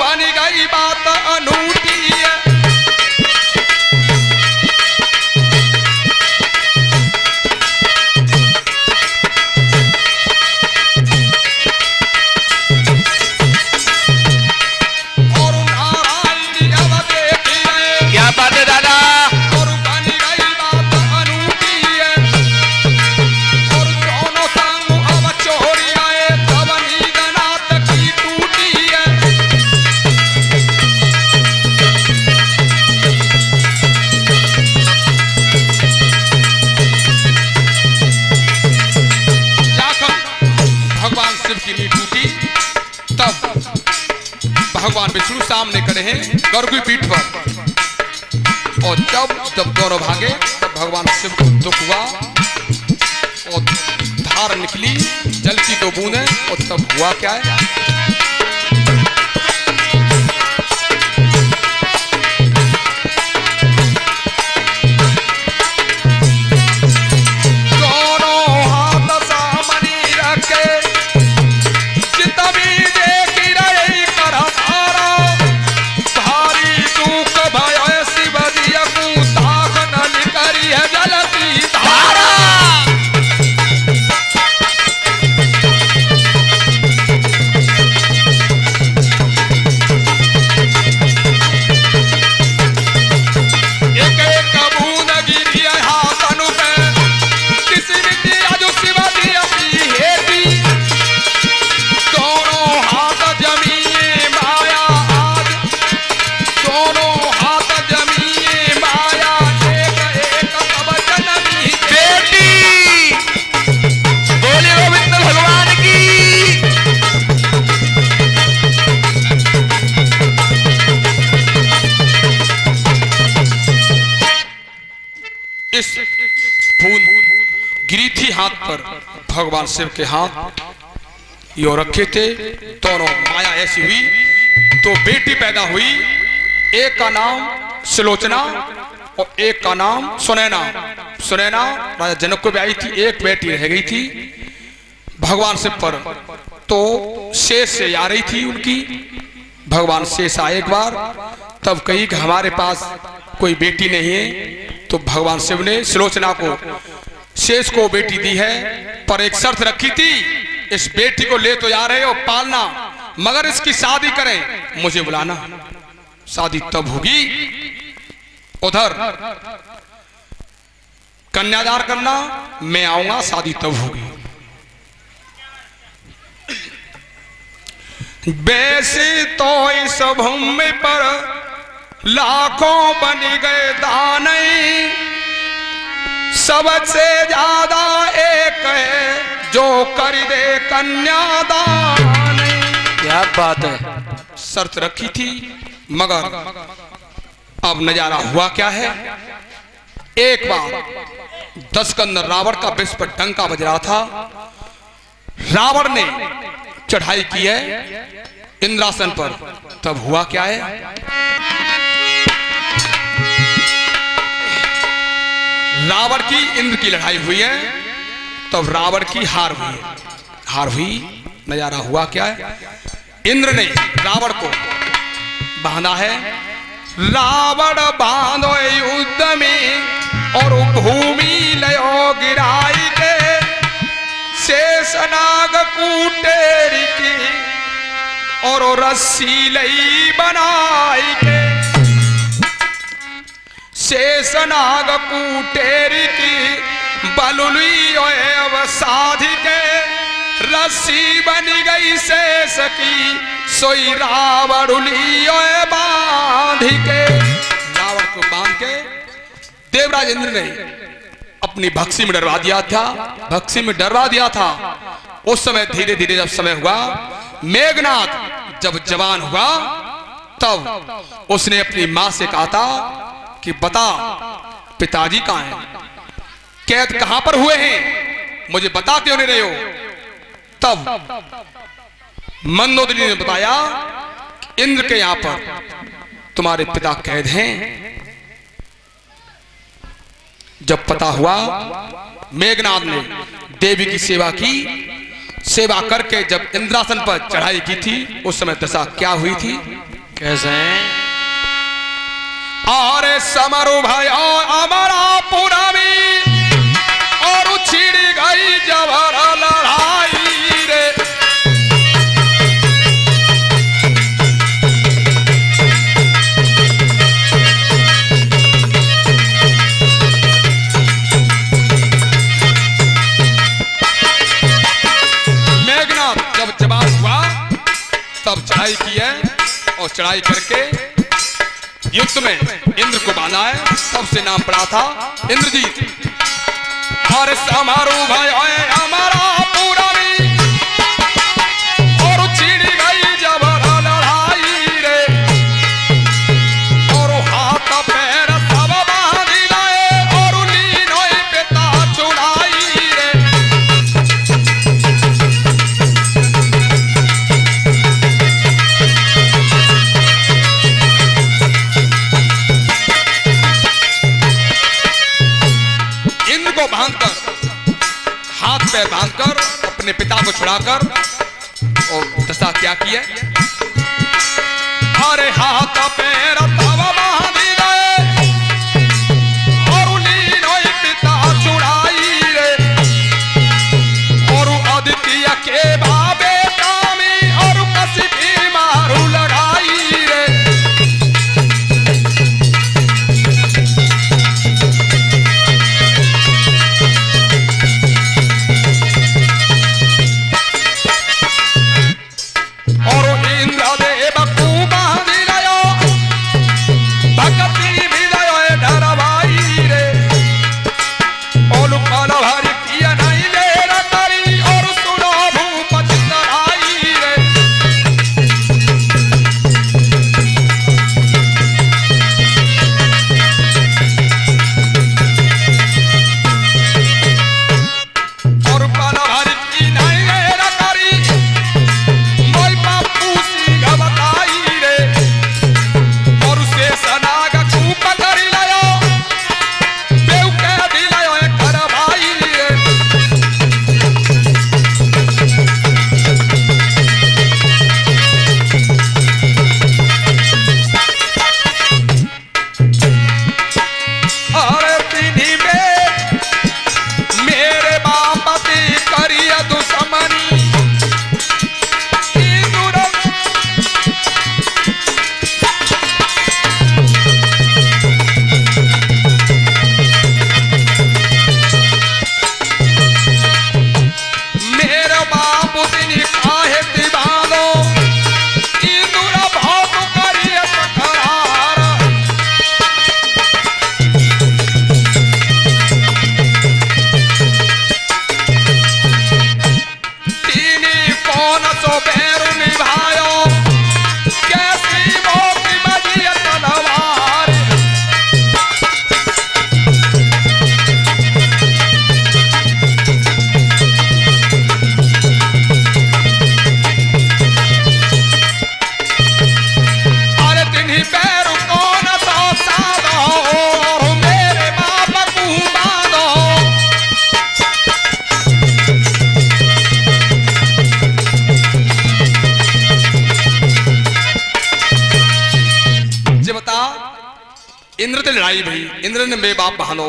बन गई बात अनूठी है। भगवान विष्णु सामने खड़े हैं गरुड़ की पीठ पर, और जब दोनों भागे तब भगवान शिव को दुख हुआ और धार निकली जल की 2 बूंदें, और तब हुआ क्या है? गिरी थी हाथ पर, भगवान शिव के हाथ यो रखे थे। दोनों माया ऐसी हुई तो बेटी पैदा हुई, एक का नाम सुलोचना और एक का नाम सुनैना। सुनैना राजा जनक को भी आई थी, एक बेटी रह गई थी भगवान शिव पर, तो शेष से आ रही थी उनकी। भगवान शेष आए एक बार, तब कही कि हमारे पास कोई बेटी नहीं है, तो भगवान शिव ने सुलोचना को शेष को बेटी दी है, पर एक शर्त रखी थी, इस बेटी को ले तो जा रहे हो पालना, मगर इसकी शादी करें मुझे बुलाना, शादी तब होगी, उधर कन्यादान करना, मैं आऊंगा, शादी तब होगी। वैसे तो इस भूमि पर लाखों बन गए दानई, सबसे ज्यादा एक है जो कर दे कन्यादान। क्या बात है, शर्त रखी थी, मगर अब नजारा हुआ क्या है। एक बार दशकंद रावण का विष पर डंका बज रहा था, रावण ने चढ़ाई की है इंद्रासन पर, तब हुआ क्या है। रावण की इंद्र की लड़ाई हुई है, तब रावण की हार हुई है। हार हुई, नजारा हुआ क्या है, इंद्र ने रावण को बांधा है। रावण बांधो युद्ध में और भूमि लयो गिराई के, शेषनाग कूटेरी की और रस्सी लई बनाई के। शेषनाग कूटेरी की बलुली साधी के, रस्सी बनी गई शेष की सोई रावण बांध के। रावण को बांध के देवराज इंद्र ने अपनी भक्ति में डरवा दिया था, भक्ति में डरवा दिया था। उस समय धीरे धीरे जब समय हुआ, मेघनाथ जब जवान हुआ, तब उसने अपनी मां से कहा था कि बता पिताजी कहां हैं, कैद कहां पर हुए हैं, मुझे बता क्यों नहीं रहे हो। तब मंदोदरी ने बताया इंद्र के यहां पर तुम्हारे पिता कैद हैं। जब पता हुआ, मेघनाथ ने देवी की सेवा की, सेवा करके जब इंद्रासन पर चढ़ाई की थी, उस समय दशा क्या हुई थी। कैसे? अरे समरु भयो अमरा पुरमी और छिड़ी गई जबर लड़ाई रे। मेघनाथ जब जवाब हुआ तब चढ़ाई की है और चढ़ाई करके युद्ध में इंद्र को बांधा है, सबसे नाम पड़ा था इंद्रजीत। और समारोह भय हमारा पूरा भी और छिड़ी गई जबर लड़ाई रे। और हाथ पैर सब बांध लाए और लीनो पिता चुड़ाई रे। बांधकर हाथ पे बांधकर अपने पिता को छुड़ाकर और दशा क्या किया? अरे हाथ पैर तब बांध गए और लीनो पिता छुड़ाई रे। और अदिति के बाबे कामी और कसी मारू लड़ाई रे। इंद्र से लड़ाई भई, इंद्र ने मेरे बाप बहानो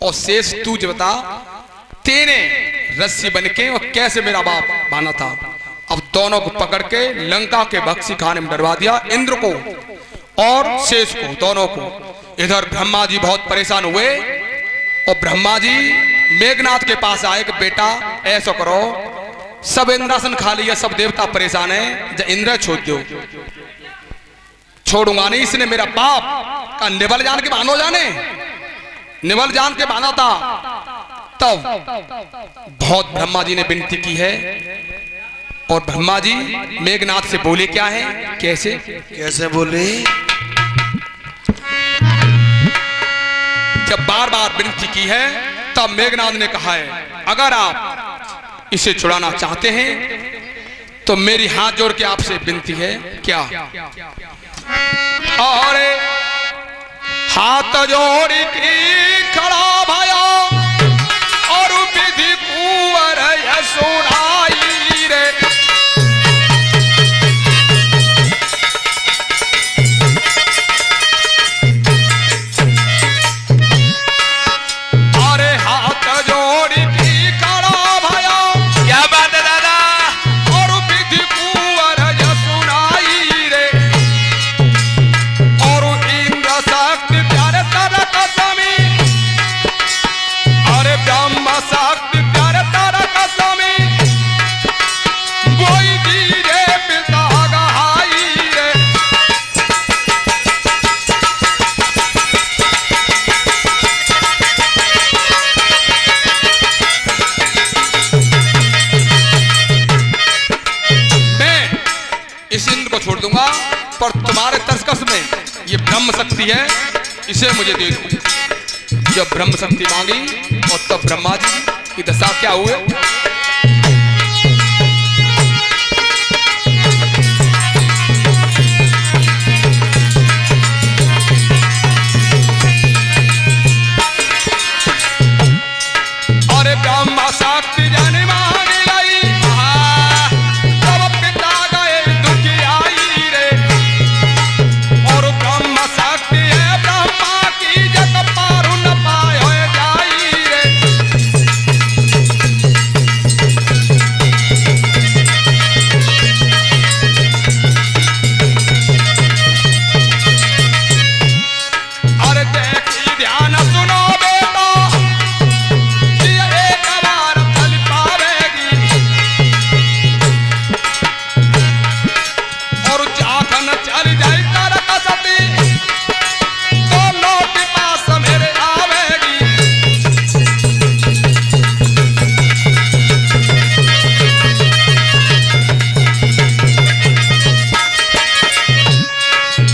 और शेष तू जो बता तेने रस्सी बनके और कैसे मेरा बाप बाना था। अब दोनों को पकड़ के लंका के बक्सी खाने में डरवा दिया, इंद्र को और शेष को, दोनों को। इधर ब्रह्मा जी बहुत परेशान हुए और ब्रह्मा जी मेघनाथ के पास आए कि बेटा ऐसा करो, सब इंद्रासन खा लिया, सब देवता परेशान है, जब इंद्र छोड़ दो। छोड़ूंगा नहीं, इसने मेरा बाप का निबल जान के बानो जाने, निबल जान के बाना था। तब बहुत ब्रह्मा जी ने विनती की है और ब्रह्मा जी मेघनाथ से बोले क्या है, कैसे कैसे बोले? जब बार बार विनती की है तब मेघनाथ ने कहा है अगर आप इसे छुड़ाना चाहते हैं तो मेरी हाथ जोड़ के आपसे विनती है। क्या? और हाथ जोड़ की खड़ा भयो और विधि कुंवर सुनाई रे। मोई दीजे पिता गहाई रे। मैं इस इंद्र को छोड़ दूंगा, पर तुम्हारे तर्कस में ये ब्रह्म शक्ति है, इसे मुझे दे दो। जब ब्रह्म शक्ति मांगी और तब ब्रह्मा जी की दशा क्या हुए? अरे ब्रह्मा शक्ति जन मांग लाई, तब पिता गए दुखियाई रे। और ब्रह्म शक्ति है ब्रह्मा की जग पारु न पाए जाई रे। अरे देखी ध्यान सुनो बेटा, ये एक बार फल पावेगी। और जाखन चल जाए कर कसती, तो लौट पास मेरे आवेगी।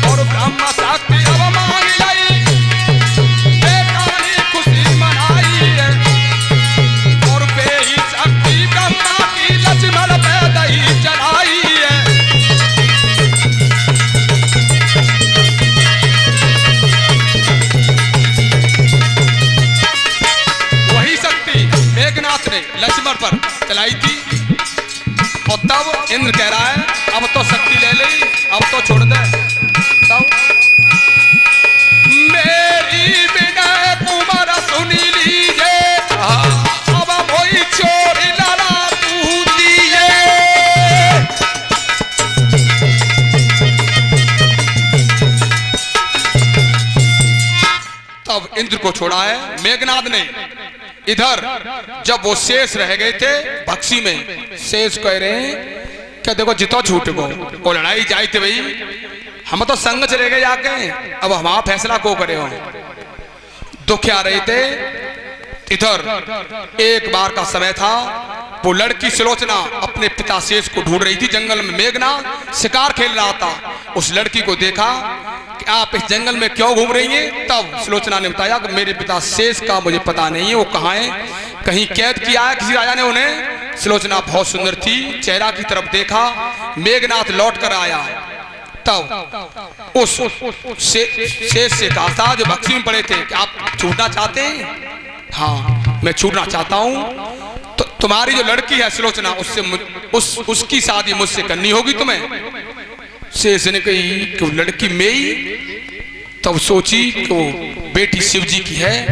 और ब्रह्म शक्ति अब मांग लाई, बेटा ने खुशी मनाई है। और बेही शक्ति ब्रह्मा की लक्ष्मण पे दही चढ़ाई है। वही शक्ति मेघनाथ ने लक्ष्मण पर चलाई थी। और तब इंद्र कह रहा है अब तो शक्ति ले ली, अब तो छोड़ दे। तब मेरी विनय कुमार सुनी लीजिए, अब मोई चोरी लड़ा तू दिए। तब इंद्र को छोड़ा है मेघनाथ ने। इधर जब वो शेष रह गए थे बक्सी में, शेष कह रहे हैं क्या देखो जितो छूट गो, वो लड़ाई जाई थे भाई, हम तो संग चले गए जाके, अब हमारा फैसला को करे हो। दुख आ रहे थे। इधर एक बार का समय था, वो लड़की सुलोचना अपने पिता शेष को ढूंढ रही थी जंगल में। मेघनाथ शिकार खेल रहा था, उस लड़की को देखा कि आप इस जंगल में क्यों घूम रही हैं। तब सुलोचना ने बताया कि मेरे पिता शेष का मुझे पता नहीं है, वो कहाँ है, कहीं कैद किया है किसी राजा ने उन्हें। सुलोचना बहुत सुंदर थी, चेहरा की तरफ देखा, मेघनाथ लौट कर आया। तब उस शेष से कहा था जो बक्सी में पड़े थे कि आप छूटना चाहते हैं? हाँ मैं छूटना चाहता हूँ। तो तुम्हारी जो लड़की है सुलोचना, उससे उसकी शादी मुझसे करनी होगी तुम्हें। शेष ने कही कि वो लड़की मेरी। तब सोची कि वो बेटी शिव जी की है,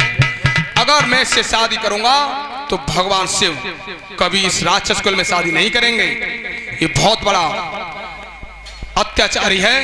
अगर मैं इससे शादी करूंगा तो भगवान शिव कभी इस राक्षस कुल में शादी नहीं करेंगे, ये बहुत बड़ा अत्याचारी है।